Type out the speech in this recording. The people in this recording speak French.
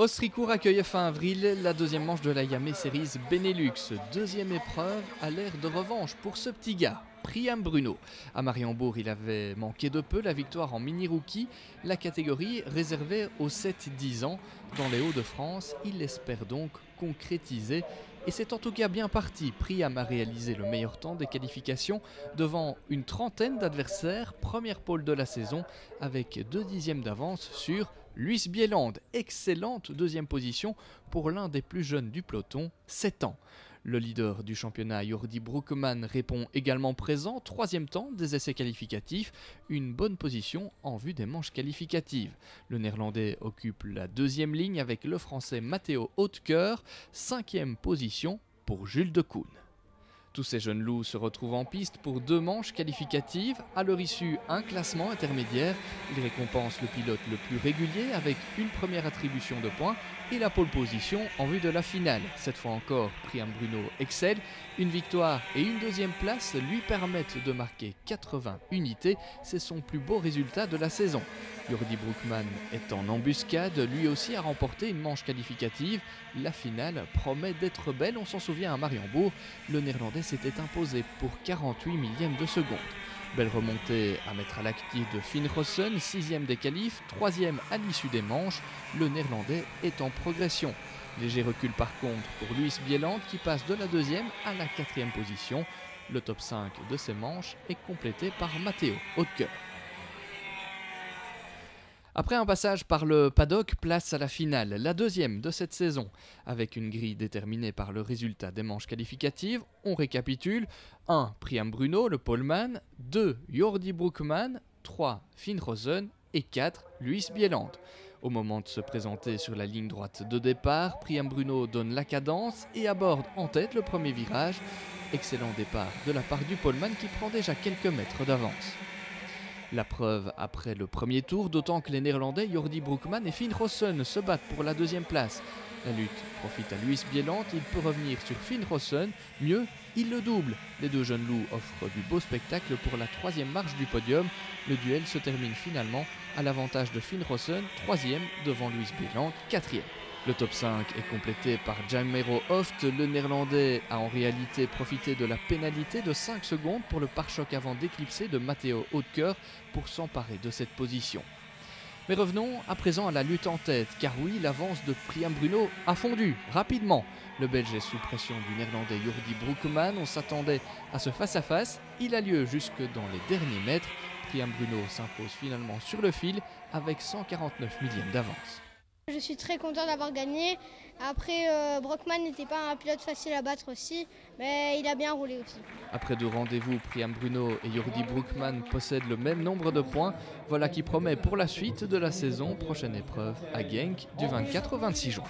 Ostricourt accueillait fin avril la deuxième manche de la Yamé Series Benelux. Deuxième épreuve à l'ère de revanche pour ce petit gars, Priam Bruno. À Mariembourg, il avait manqué de peu la victoire en mini-rookie, la catégorie réservée aux 7-10 ans. Dans les Hauts-de-France, il espère donc concrétiser. Et c'est en tout cas bien parti. Priam a réalisé le meilleur temps des qualifications devant une trentaine d'adversaires. Première pole de la saison avec 2 dixièmes d'avance sur Luis Bieland. Excellente deuxième position pour l'un des plus jeunes du peloton, 7 ans. Le leader du championnat, Jordi Broekman, répond également présent. Troisième temps des essais qualificatifs, une bonne position en vue des manches qualificatives. Le néerlandais occupe la deuxième ligne avec le français Matteo Hautecœur. Cinquième position pour Jules Decoune. Tous ces jeunes loups se retrouvent en piste pour 2 manches qualificatives. À leur issue, un classement intermédiaire. Ils récompensent le pilote le plus régulier avec une première attribution de points et la pole position en vue de la finale. Cette fois encore, Priam Bruno excelle. Une victoire et une deuxième place lui permettent de marquer 80 unités. C'est son plus beau résultat de la saison. Jordi Broekman est en embuscade, lui aussi a remporté une manche qualificative. La finale promet d'être belle, on s'en souvient à Mariembourg. Le néerlandais s'était imposé pour 48 millièmes de seconde. Belle remontée à mettre à l'actif de Finn Rossen, 6e des qualifs, 3e à l'issue des manches. Le néerlandais est en progression. Léger recul par contre pour Luis Bieland qui passe de la 2e à la 4e position. Le top 5 de ces manches est complété par Matteo Hautecœur. Après un passage par le paddock, place à la finale, la deuxième de cette saison. Avec une grille déterminée par le résultat des manches qualificatives, on récapitule. 1. Priam Bruno, le poleman. 2. Jordi Broekman. 3. Finn Rossen. Et 4. Luis Bieland. Au moment de se présenter sur la ligne droite de départ, Priam Bruno donne la cadence et aborde en tête le premier virage. Excellent départ de la part du poleman qui prend déjà quelques mètres d'avance. La preuve après le premier tour, d'autant que les Néerlandais Jordi Broekman et Finn Rossen se battent pour la deuxième place. La lutte profite à Luis Bieland, il peut revenir sur Finn Rossen, mieux, il le double. Les deux jeunes loups offrent du beau spectacle pour la 3e marche du podium. Le duel se termine finalement à l'avantage de Finn Rossen, 3e devant Luis Bieland, 4e. Le top 5 est complété par Jaimero Hoft. Le néerlandais a en réalité profité de la pénalité de 5 secondes pour le pare-choc avant d'éclipser de Matteo Hautecœur pour s'emparer de cette position. Mais revenons à présent à la lutte en tête, car oui, l'avance de Priam Bruno a fondu rapidement. Le Belge est sous pression du néerlandais Jordi Broekman. On s'attendait à ce face-à-face. Il a lieu jusque dans les derniers mètres. Priam Bruno s'impose finalement sur le fil avec 149 millièmes d'avance. Je suis très content d'avoir gagné. Après, Broekman n'était pas un pilote facile à battre aussi, mais il a bien roulé aussi. Après 2 rendez-vous, Priam Bruno et Jordi Broekman possèdent le même nombre de points. Voilà qui promet pour la suite de la saison. Prochaine épreuve à Genk du 24 au 26 juin.